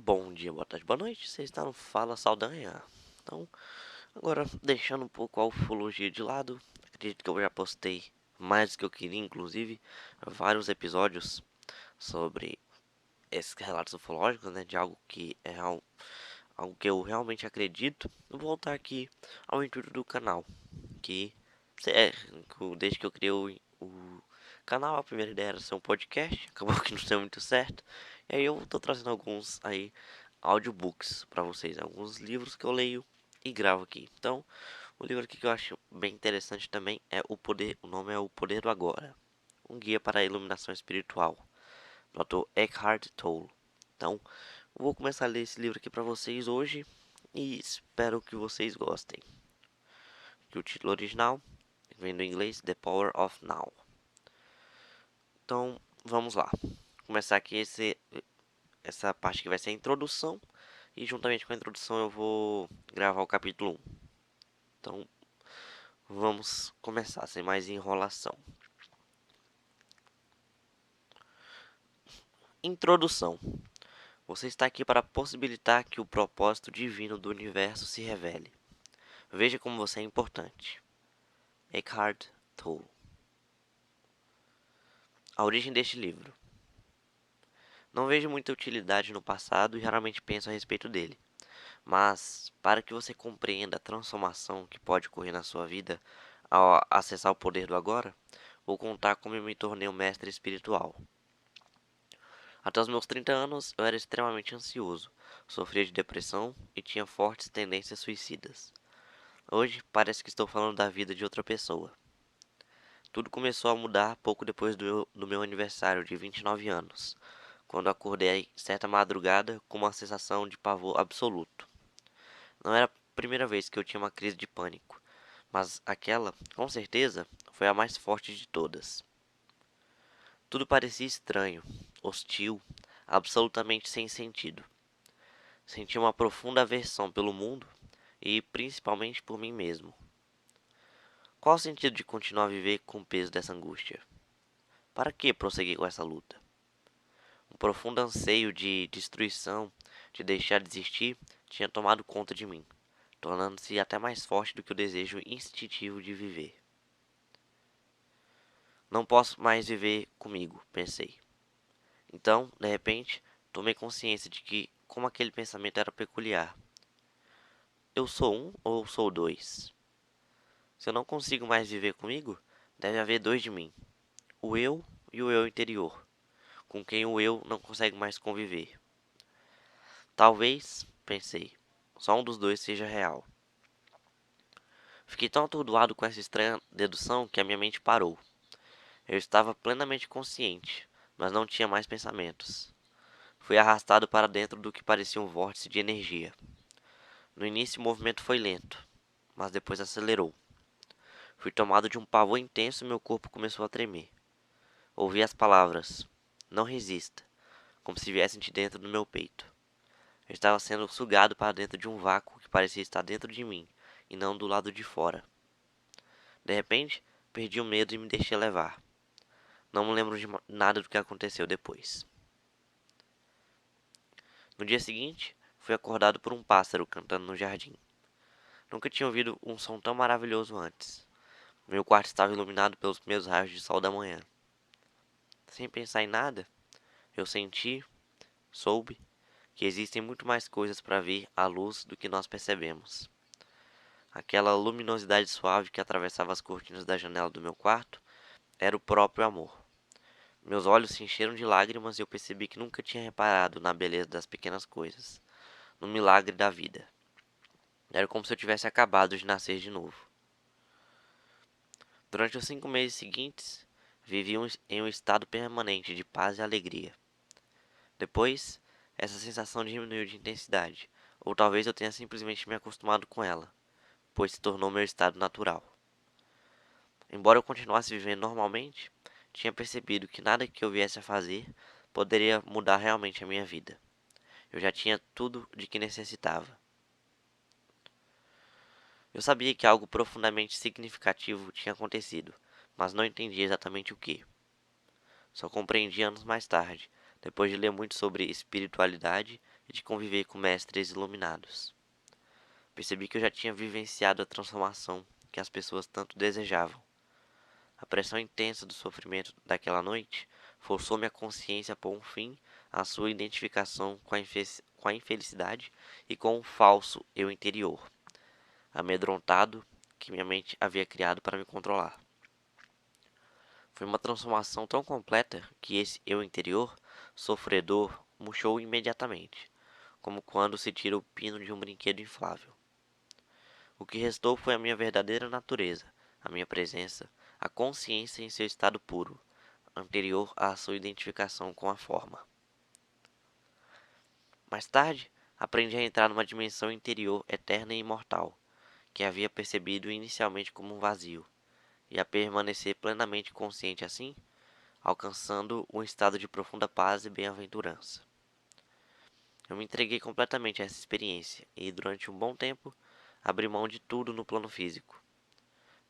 Bom dia, boa tarde, boa noite. Você está no Fala Saldanha. Então, agora deixando um pouco a ufologia de lado, acredito que eu já postei mais do que eu queria, inclusive, vários episódios sobre esses relatos ufológicos, né? De algo que é algo que eu realmente acredito. Eu vou voltar aqui ao intuito do canal, que é, desde que eu criei o canal, a primeira ideia era ser um podcast, acabou que não deu muito certo. E aí eu tô trazendo alguns aí audiobooks para vocês, alguns livros que eu leio e gravo aqui. Então, o livro aqui que eu acho bem interessante também é o nome é O Poder do Agora, um guia para a iluminação espiritual, do autor Eckhart Tolle. Então, eu vou começar a ler esse livro aqui para vocês hoje e espero que vocês gostem. Que o título original vem do inglês The Power of Now. Então, vamos lá. Começar aqui essa parte que vai ser a introdução e juntamente com a introdução eu vou gravar o capítulo 1. Então, vamos começar sem mais enrolação. Introdução. Você está aqui para possibilitar que o propósito divino do universo se revele. Veja como você é importante. Eckhart Tolle. A origem deste livro. Não vejo muita utilidade no passado e raramente penso a respeito dele. Mas, para que você compreenda a transformação que pode ocorrer na sua vida ao acessar o poder do agora, vou contar como eu me tornei um mestre espiritual. Até os meus 30 anos, eu era extremamente ansioso, sofria de depressão e tinha fortes tendências suicidas. Hoje, parece que estou falando da vida de outra pessoa. Tudo começou a mudar pouco depois do meu aniversário de 29 anos, quando acordei certa madrugada com uma sensação de pavor absoluto. Não era a primeira vez que eu tinha uma crise de pânico, mas aquela, com certeza, foi a mais forte de todas. Tudo parecia estranho, hostil, absolutamente sem sentido. Senti uma profunda aversão pelo mundo e principalmente por mim mesmo. Qual o sentido de continuar a viver com o peso dessa angústia? Para que prosseguir com essa luta? Um profundo anseio de destruição, de deixar de existir, tinha tomado conta de mim, tornando-se até mais forte do que o desejo instintivo de viver. Não posso mais viver comigo, pensei. Então, de repente, tomei consciência de que, como aquele pensamento era peculiar. Eu sou um ou sou dois? Se eu não consigo mais viver comigo, deve haver dois de mim, o eu e o eu interior, com quem o eu não consegue mais conviver. Talvez, pensei, só um dos dois seja real. Fiquei tão atordoado com essa estranha dedução que a minha mente parou. Eu estava plenamente consciente, mas não tinha mais pensamentos. Fui arrastado para dentro do que parecia um vórtice de energia. No início o movimento foi lento, mas depois acelerou. Fui tomado de um pavor intenso e meu corpo começou a tremer. Ouvi as palavras: "Não resista", como se viessem de dentro do meu peito. Eu estava sendo sugado para dentro de um vácuo que parecia estar dentro de mim e não do lado de fora. De repente, perdi o medo e me deixei levar. Não me lembro de nada do que aconteceu depois. No dia seguinte, fui acordado por um pássaro cantando no jardim. Nunca tinha ouvido um som tão maravilhoso antes. Meu quarto estava iluminado pelos primeiros raios de sol da manhã. Sem pensar em nada, eu soube, que existem muito mais coisas para ver à luz do que nós percebemos. Aquela luminosidade suave que atravessava as cortinas da janela do meu quarto era o próprio amor. Meus olhos se encheram de lágrimas e eu percebi que nunca tinha reparado na beleza das pequenas coisas, no milagre da vida. Era como se eu tivesse acabado de nascer de novo. Durante os 5 meses seguintes, vivi em um estado permanente de paz e alegria. Depois, essa sensação diminuiu de intensidade, ou talvez eu tenha simplesmente me acostumado com ela, pois se tornou meu estado natural. Embora eu continuasse vivendo normalmente, tinha percebido que nada que eu viesse a fazer poderia mudar realmente a minha vida. Eu já tinha tudo de que necessitava. Eu sabia que algo profundamente significativo tinha acontecido, mas não entendia exatamente o que. Só compreendi anos mais tarde, depois de ler muito sobre espiritualidade e de conviver com mestres iluminados. Percebi que eu já tinha vivenciado a transformação que as pessoas tanto desejavam. A pressão intensa do sofrimento daquela noite forçou minha consciência a pôr um fim à sua identificação com a infelicidade e com o falso eu interior, amedrontado que minha mente havia criado para me controlar. Foi uma transformação tão completa que esse eu interior, sofredor, murchou imediatamente, como quando se tira o pino de um brinquedo inflável. O que restou foi a minha verdadeira natureza, a minha presença, a consciência em seu estado puro, anterior à sua identificação com a forma. Mais tarde, aprendi a entrar numa dimensão interior eterna e imortal, que havia percebido inicialmente como um vazio, e a permanecer plenamente consciente assim, alcançando um estado de profunda paz e bem-aventurança. Eu me entreguei completamente a essa experiência e, durante um bom tempo, abri mão de tudo no plano físico.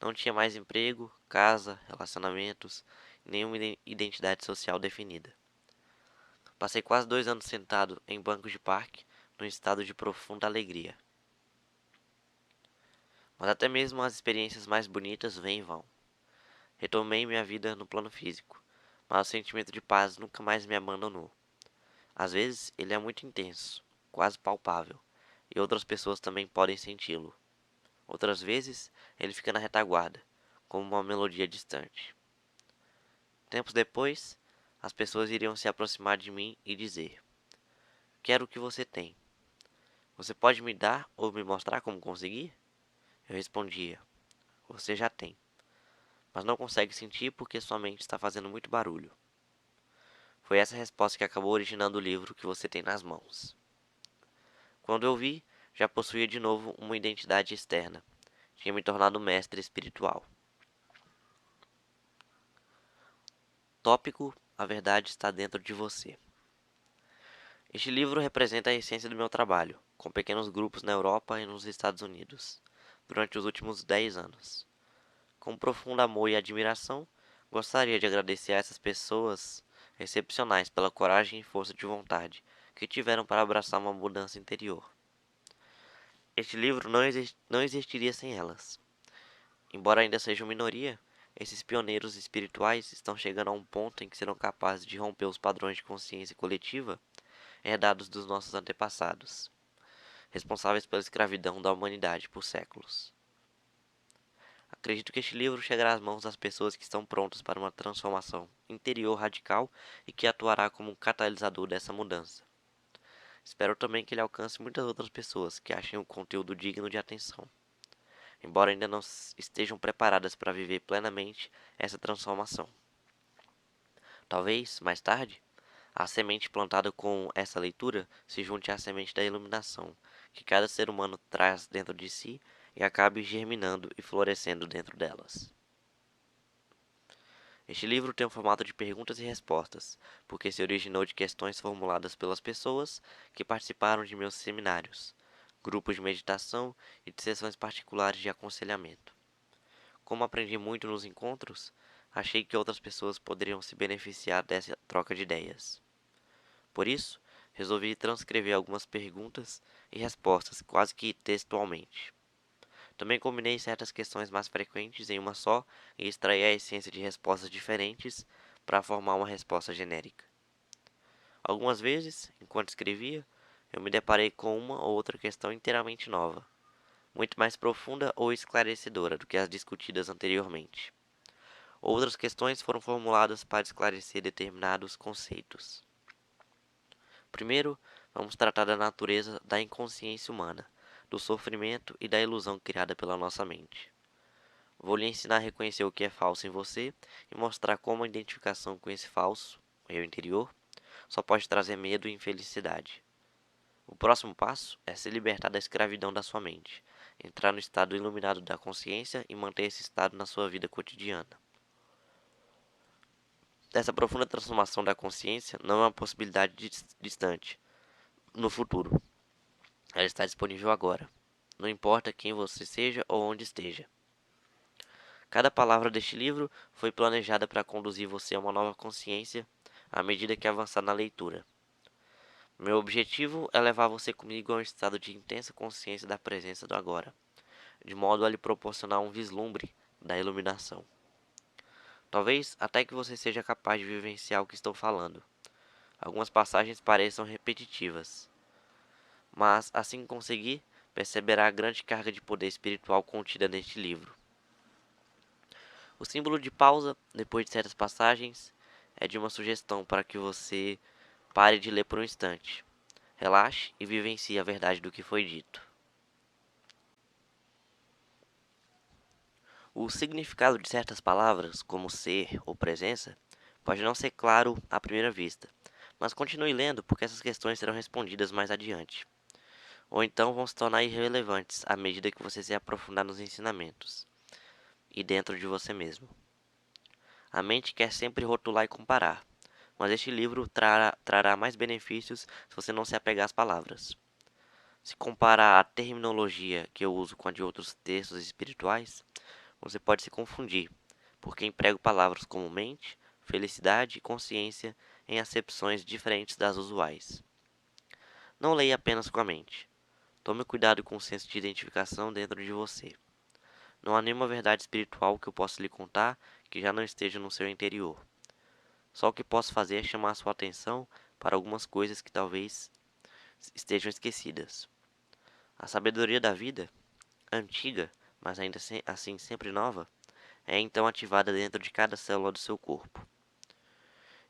Não tinha mais emprego, casa, relacionamentos, nenhuma identidade social definida. Passei quase 2 anos sentado em bancos de parque, num estado de profunda alegria. Mas até mesmo as experiências mais bonitas vêm e vão. Retomei minha vida no plano físico, mas o sentimento de paz nunca mais me abandonou. Às vezes ele é muito intenso, quase palpável, e outras pessoas também podem senti-lo. Outras vezes ele fica na retaguarda, como uma melodia distante. Tempos depois, as pessoas iriam se aproximar de mim e dizer: Quero o que você tem. Você pode me dar ou me mostrar como conseguir? Eu respondia: Você já tem, mas não consegue sentir porque sua mente está fazendo muito barulho. Foi essa resposta que acabou originando o livro que você tem nas mãos. Quando eu vi, já possuía de novo uma identidade externa. Tinha me tornado mestre espiritual. Tópico: A verdade está dentro de você. Este livro representa a essência do meu trabalho, com pequenos grupos na Europa e nos Estados Unidos, durante os últimos 10 anos. Com profundo amor e admiração, gostaria de agradecer a essas pessoas excepcionais pela coragem e força de vontade que tiveram para abraçar uma mudança interior. Este livro não existiria sem elas. Embora ainda sejam minoria, esses pioneiros espirituais estão chegando a um ponto em que serão capazes de romper os padrões de consciência coletiva herdados dos nossos antepassados, responsáveis pela escravidão da humanidade por séculos. Acredito que este livro chegará às mãos das pessoas que estão prontas para uma transformação interior radical e que atuará como um catalisador dessa mudança. Espero também que ele alcance muitas outras pessoas que achem o conteúdo digno de atenção, embora ainda não estejam preparadas para viver plenamente essa transformação. Talvez, mais tarde, a semente plantada com essa leitura se junte à semente da iluminação que cada ser humano traz dentro de si e acabe germinando e florescendo dentro delas. Este livro tem um formato de perguntas e respostas, porque se originou de questões formuladas pelas pessoas que participaram de meus seminários, grupos de meditação e de sessões particulares de aconselhamento. Como aprendi muito nos encontros, achei que outras pessoas poderiam se beneficiar dessa troca de ideias. Por isso, resolvi transcrever algumas perguntas e respostas quase que textualmente. Também combinei certas questões mais frequentes em uma só e extraí a essência de respostas diferentes para formar uma resposta genérica. Algumas vezes, enquanto escrevia, eu me deparei com uma ou outra questão inteiramente nova, muito mais profunda ou esclarecedora do que as discutidas anteriormente. Outras questões foram formuladas para esclarecer determinados conceitos. Primeiro, vamos tratar da natureza da inconsciência humana, do sofrimento e da ilusão criada pela nossa mente. Vou lhe ensinar a reconhecer o que é falso em você e mostrar como a identificação com esse falso, eu interior, só pode trazer medo e infelicidade. O próximo passo é se libertar da escravidão da sua mente, entrar no estado iluminado da consciência e manter esse estado na sua vida cotidiana. Essa profunda transformação da consciência não é uma possibilidade distante, no futuro. Ela está disponível agora. Não importa quem você seja ou onde esteja. Cada palavra deste livro foi planejada para conduzir você a uma nova consciência à medida que avançar na leitura. Meu objetivo é levar você comigo a um estado de intensa consciência da presença do agora, de modo a lhe proporcionar um vislumbre da iluminação. Talvez até que você seja capaz de vivenciar o que estou falando. Algumas passagens pareçam repetitivas, mas assim que conseguir, perceberá a grande carga de poder espiritual contida neste livro. O símbolo de pausa, depois de certas passagens, é de uma sugestão para que você pare de ler por um instante, relaxe e vivencie a verdade do que foi dito. O significado de certas palavras, como ser ou presença, pode não ser claro à primeira vista, mas continue lendo porque essas questões serão respondidas mais adiante, ou então vão se tornar irrelevantes à medida que você se aprofundar nos ensinamentos e dentro de você mesmo. A mente quer sempre rotular e comparar, mas este livro trará mais benefícios se você não se apegar às palavras. Se comparar a terminologia que eu uso com a de outros textos espirituais, você pode se confundir, porque emprego palavras como mente, felicidade e consciência em acepções diferentes das usuais. Não leia apenas com a mente. Tome cuidado com o senso de identificação dentro de você. Não há nenhuma verdade espiritual que eu possa lhe contar que já não esteja no seu interior. Só o que posso fazer é chamar a sua atenção para algumas coisas que talvez estejam esquecidas. A sabedoria da vida, antiga, mas ainda assim sempre nova, é então ativada dentro de cada célula do seu corpo.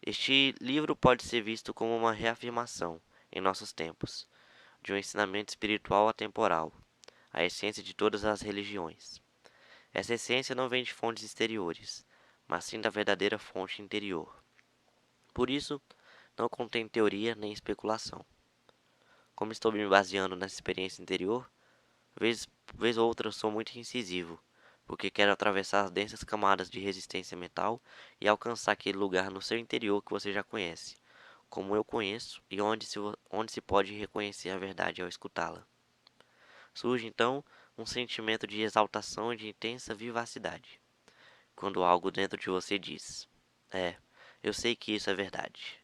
Este livro pode ser visto como uma reafirmação, em nossos tempos, de um ensinamento espiritual atemporal, a essência de todas as religiões. Essa essência não vem de fontes exteriores, mas sim da verdadeira fonte interior. Por isso, não contém teoria nem especulação. Como estou me baseando nessa experiência interior, vez ou outra sou muito incisivo, porque quero atravessar as densas camadas de resistência mental e alcançar aquele lugar no seu interior que você já conhece, como eu conheço e onde se pode reconhecer a verdade ao escutá-la. Surge então um sentimento de exaltação e de intensa vivacidade, quando algo dentro de você diz: É, eu sei que isso é verdade.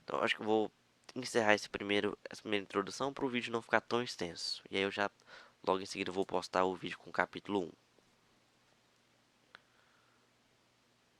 Então, acho que eu vou encerrar essa primeira introdução para o vídeo não ficar tão extenso. E aí eu já, logo em seguida, vou postar o vídeo com o capítulo 1.